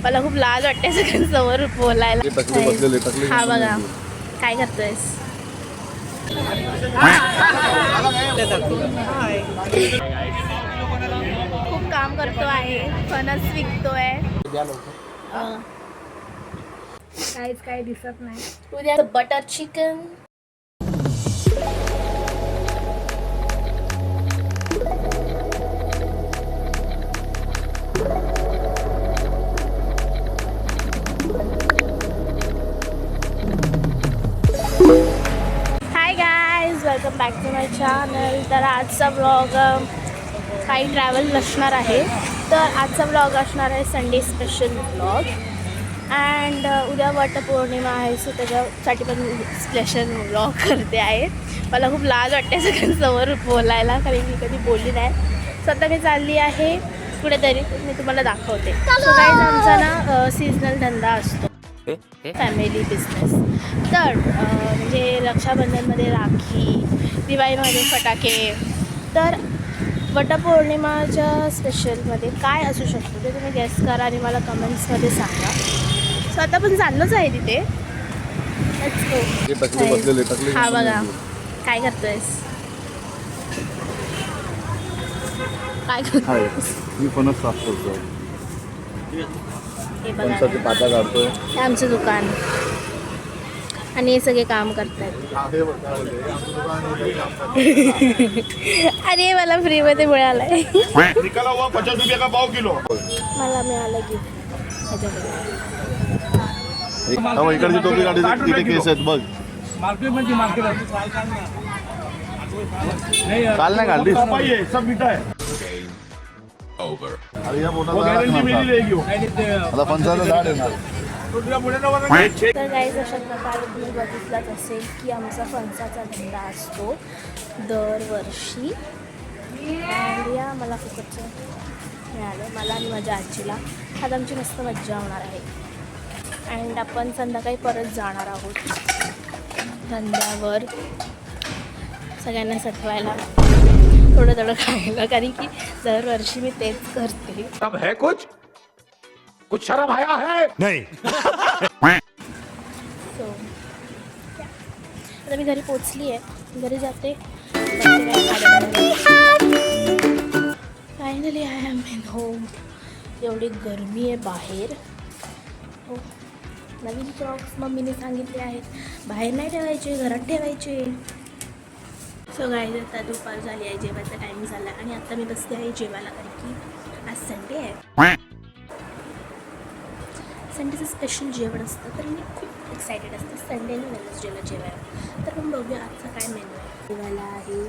मला खूप लाज वाटते सगळ्यांसमोर बोलायला. हा बघा काय करतोयस. खूप काम करतो आहे, फणस विकतोय. काहीच काही दिसत नाही. उद्या butter chicken. Hi guys, welcome back to my channel. तर आजचा ब्लॉग काही ट्रॅव्हल नसणार आहे. तर आजचा ब्लॉग असणार आहे संडे स्पेशल ब्लॉग. अँड उद्या वटपौर्णिमा आहे, सो त्याच्यासाठी पण स्पेशल ब्लॉग करते आहे. मला खूप लाज वाटते सगळ्यांसमोर बोलायला, कारण मी कधी बोलली नाही. स्वतः मी चालली आहे कुठेतरी, मी तुम्हाला दाखवते. सो गाईज, आमचा ना सीजनल धंदा असतो, फॅमिली बिझनेस. तर म्हणजे रक्षाबंधनमध्ये राखी, दिवाळीमध्ये फटाके. तर वटपौर्णिमाच्या स्पेशलमध्ये काय असू शकतो ते तुम्ही गेस करा आणि मला कमेंट्समध्ये सांगा. सो आता पण चाललोच आहे तिथे. हा बघा काय करतोयस. काय करतोयस. मी फणस साफ करतो. हे बघा, फणसाचे पाता काढतोय. हे आमचं दुकान आणि हे सगळे काम करतात. अरे मला फ्रीमध्ये मिळालं आहे. मला मिळालं की इकडची टोपी काढली, तिथे केस आहेत बघ. काल नाही काढली. अरे या मोठा आता फणसाचं झाड आहे ना. तर गाईज, अशा प्रकारे तुम्ही बघितलंच असेल की आमचा फणसाचा धंदा असतो दरवर्षी. आणि या मला फुकटचं मिळालं, मला आणि माझ्या आजीला. आज आमची मस्त मज्जा होणार आहे. अँड आपण संध्याकाळी परत जाणार आहोत धंद्यावर, सगळ्यांना सटवायला, थोडं थोडं खायला, कारण की दरवर्षी मी तेच करते. अब है कुछ शर्म आया है नहीं. सो आता मी घरी पोचली आहे, घरी जाते. Finally I am in home. एवढी गरमी आहे बाहेर. हो, नवीन क्रॉक्स मम्मीने सांगितले आहेत बाहेर नाही ठेवायचे, घरात ठेवायचे. सो गाईज, आता दुपार झाली आहे, जेवायचा टाईम झाला आणि आता मी बसते आहे जेवायला, कारण की आज संडे आहे. संडेचं स्पेशल जेवण असतं, तर मी खूप एक्सायटेड असते संडेला वेनसडेला जेवायला. तर पण बघूया आजचा काय मेनू आहे. जेवायला आहे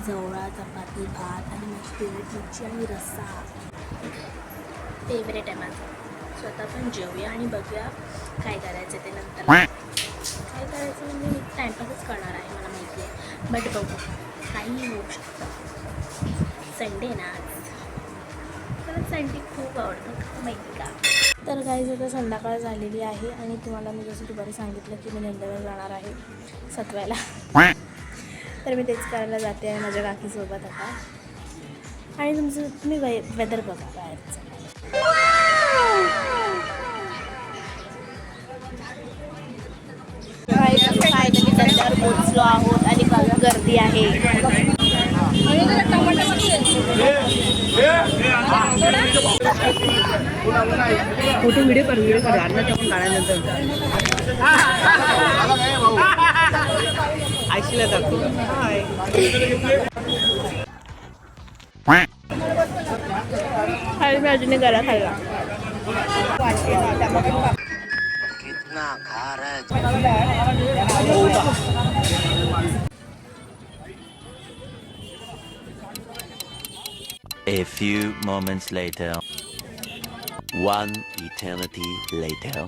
जवळा, चपाती, भात आणि माझी फेवरेट मिरची आणि रस्सा. फेवरेट आहे माझं. सो आता आपण जेवूया आणि बघूया काय करायचं ते नंतर. काय करायचं म्हणजे मी टाईमपासच करणार आहे, मला माहिती आहे. बट बघू, काही होऊ शकतं. संडे ना आज, मला संडे खूप आवडतं, माहिती का. तर गाईज, आता संध्याकाळ झालेली आहे आणि तुम्हाला मी जसं दुपारी सांगितलं की मी धंद्यावर जाणार आहे सतवायला. तर मी तेच करायला जाते आहे माझ्या काकीसोबत आता. आणि तुम्ही वेदर बघा बाहेरचं. फायनली धंद्यावर पोचलो आहोत आणि खूप गर्दी आहे. फोटो व्हिडिओ कर आणण्याच्या पण काढल्यानंतर आयशीला दाखव. मी अजूनही गरा खाल्ला. कितना खा रहा A few moments later. One eternity later.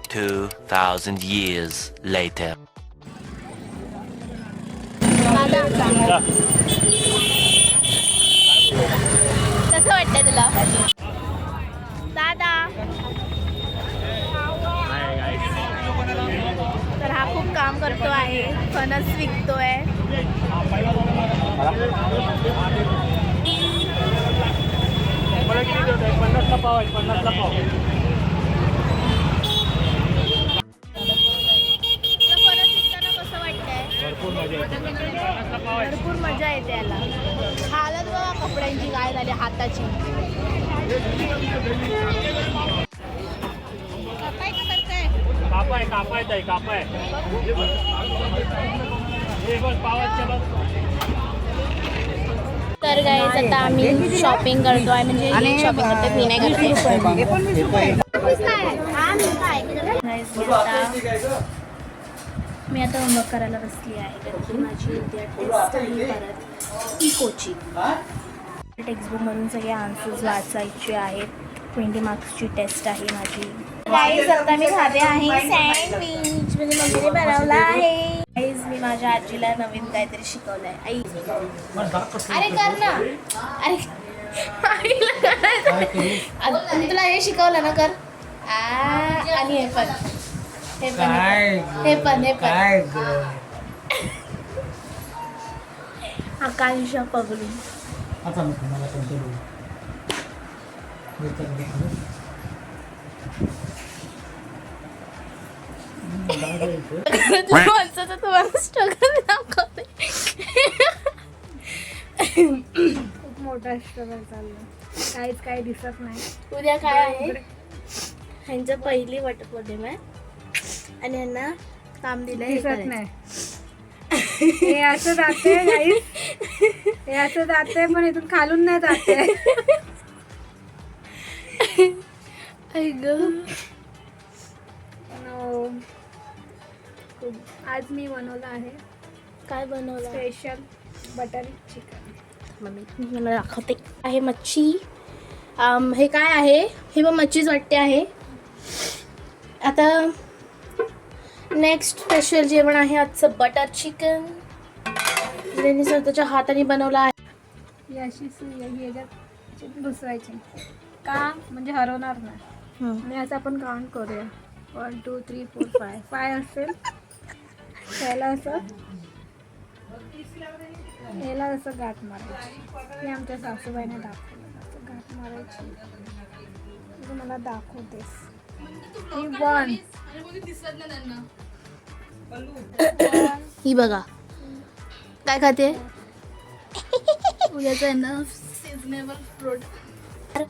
2,000 years later. कसं वाटतंय तुला दादा. तर हा खूप काम करतो आहे, फणस विकतोय. परत निघताना कसं वाटतंय? भरपूर मजा येते याला. हालत बघा कपड्यांची काय झाली हाताची. कापाय का करताय? कापाय तर गाईज आता आम्ही शॉपिंग करतोय म्हणजे शॉपिंग करते मी नाही करते. मी आता होमवर्क करायला बसली आहे कारण की माझी उद्या टेस्ट आहे परत इकोची. टेक्स्टबुकमधून सगळे आन्सर्स वाचायचे आहेत. 20 मार्क्सची टेस्ट आहे माझी. गाईज आता मी खाते आहे सँडविच म्हणजे मम्मीने बनवला आहे. गाईज मी माझ्या आजीला नवीन काहीतरी शिकवलंय. आई अरे कर ना. अरे आईला करायचं. तुला हे शिकवलं ना कर. आणि हे पण आकांक्षा पगलू. माणसाचं तुम्हाला स्ट्रगल दाखवते. खूप मोठा स्ट्रगल चाललं. काहीच काही दिसत नाही. उद्या काय आहे? ह्यांचं पहिली वटपौर्णिमा आहे आणि यांना काम दिलंय दिसत नाही. हे असं जाते गाईस. हे असं जाते पण इथून खालून नाही जाते. आज मी बनवलं आहे. काय बनवलं? Special butter chicken. मम्मी मला दाखवते. आहे मच्छी. हे काय आहे? हे पण मच्छीच वाटते आहे. आता नेक्स्ट स्पेशल जेवण आहे आजचं बटर चिकन. त्यांनी स्वतःच्या हाताने बनवलं आहे. ही अशी सुई आहे. याच्यात घुसवायची का म्हणजे हरवणार नाही. आणि असं आपण काउंट करूया. 1 2 3 4 5 5 असेल. त्याला असं याला असं गाठ मारायची. मी आमच्या सासूबाईने दाखवलं असं गाठ मारायची. तू मला दाखवतेस. ही बघा काय खाते. उद्याचं आहे ना सिजनेबल फ्रूट. तर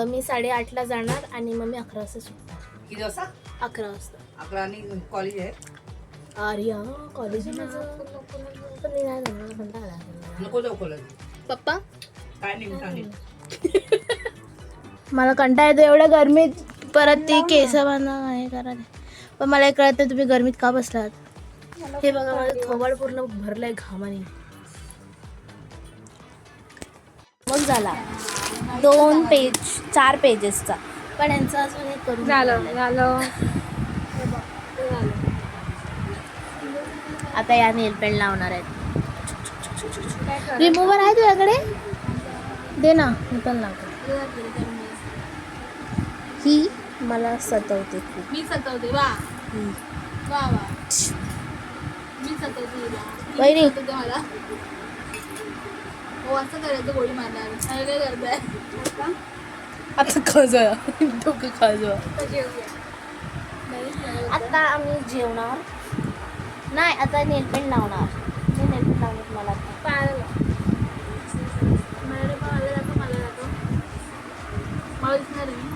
मी 8:30ला जाणार आणि मग मी 11 वाजता सुटणार. किती वाजता? 11 वाजता. 11 आणि कॉलेज आहे. आर्या कॉलेज पण नाही जाणार. कंटाळा आला. नको जाऊ कॉलेज. पप्पा काय नाही सांगेल. मला कंटाळा येतो एवढ्या गरमीत. परत ती केस बांधा हे करा. पण मला एक कळत नाही तुम्ही गरमीत का बसलात. हे बघा माझं थोबाड पूर्ण भरलंय घामाने. मग झाला 2 पेज 4 पेजेसचा. पण यांचं अजून एक करून झालं. आता या नेल पेंट लावणार आहेत. रिमूव्हर आहे तुझ्याकडे? दे ना मी पण लावतो. ही मला सतवते खूप. मी सतवते. वा वा वा. मी सतवते. वहिनी मला हो असं करायचं. गोळी मारणार. अरे काय करताय आता खज डोकं खज. आता आम्ही जेवणार नाही. आता नेलपेंट लावणार. मी नेलपेंट लावणार. मला पायाला मला जातो. मला दिसणार आहे.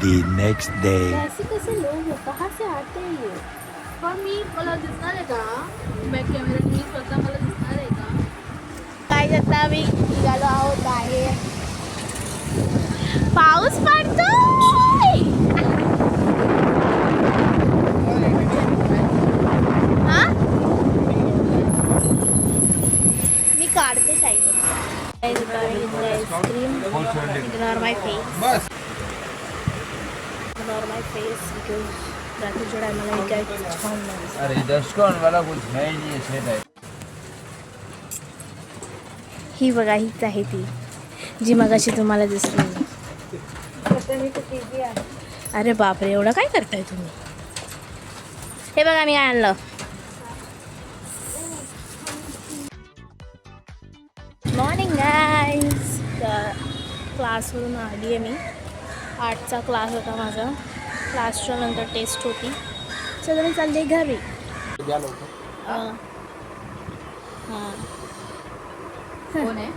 The next day. ऐसे कैसे लोग हैं? कहाँ से आते हैं ये? पण मला दिसणार आहे का बॅक कॅमेरा? मी स्वतः मला दिसणार आहे का? काय आता आम्ही निघालो आहोत बाहेर. पाऊस पडतोय. हा मी काढते time. Ice cream. Ignore my face. Ignore my face because रात्रीच्या टायमाला हे काय छान नाही. अरे डिस्काउंट वाला कुछ है ही नहीं. सेट है. ही बघा हीच आहे ती जी मगाशी तुम्हाला दिसली. अरे बापरे एवढं काय करताय तुम्ही. हे बघा मी काय आणलं. Morning guys. तर क्लासवरून आली आहे मी. 8चा क्लास होता माझा. क्लासच्या नंतर टेस्ट होती. सगळं मी चालले घरी. हां कोण आहे?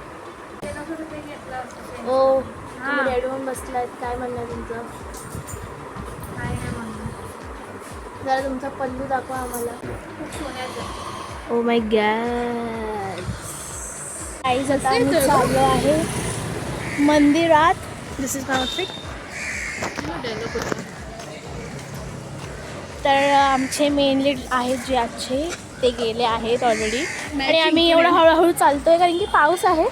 ओ तुम्ही रेडी होऊन बसलात. काय म्हणणं तुमचं? काय नाही म्हणणार. जरा तुमचा पल्लू दाखवा आम्हाला. खूप सोन्याचं. Oh my God. गाईज आता आम्ही चाललो आहे मंदिरात. दिस इज माय आउटफिट. तर आमचे मेन लीड आहेत जे आजचे ते गेले आहेत ऑलरेडी. आणि आम्ही एवढं हळूहळू चालतो आहे कारण की पाऊस आहे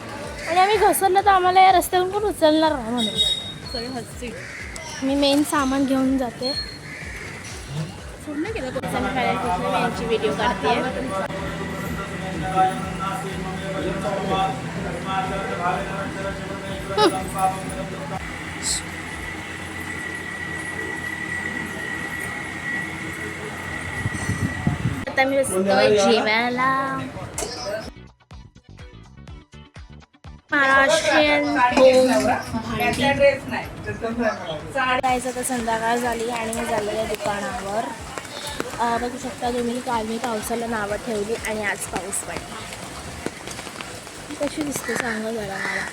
आणि आम्ही घसरलं तर आम्हाला या रस्त्यावरून पण उचलणार नाही म्हणून सगळे हसतील. मी मेन सामान घेऊन जाते. पूर्ण केलं मी यांची व्हिडिओ काढते. आता मी बसतोय जेवायला. महाराष्ट्रीयन जायचं तर संध्याकाळ झाली आणि मी झालेल्या दुकानावर. बघू शकता तुम्ही काल मी पावसाला नावं ठेवली आणि आज पाऊस पडला. कशी दिसते सांगा जरा मला.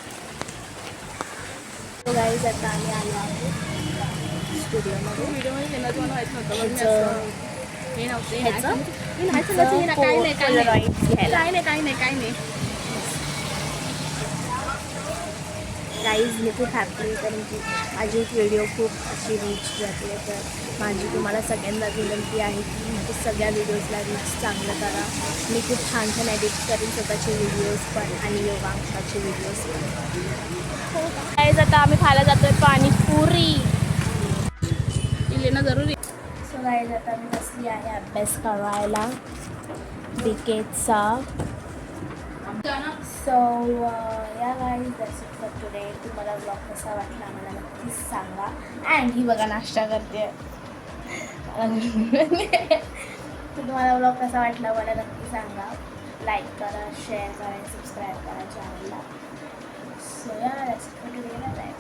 गाईज आता आम्ही आलो आहोत स्टुडिओमध्ये. गाईज मी खूप हॅपी कारण की माझी एक व्हिडिओ खूप अशी रीच जाते. तर माझी तुम्हाला सगळ्यांना विनंती आहे की म्हणजे सगळ्या व्हिडिओजला रीच चांगलं करा. मी खूप छान छान एडिट करेन स्वतःचे व्हिडिओज पण आणि योगांशाचे व्हिडिओज पण. गाईज आता आम्ही खायला जातोय पाणीपुरी. लेणं जरुरी. सो गाईज आता मी बसली आहे अभ्यास करायला बीकेचा. सो या guys that's it for today. तुम्हाला ब्लॉग कसा वाटला मला नक्कीच सांगा. अँड ही बघा नाश्ता करते. तुम्हाला ब्लॉग कसा वाटला मला नक्की सांगा. लाईक करा, शेअर करा, सबस्क्राईब करा चॅनलला. So yeah that's it for today. Bye.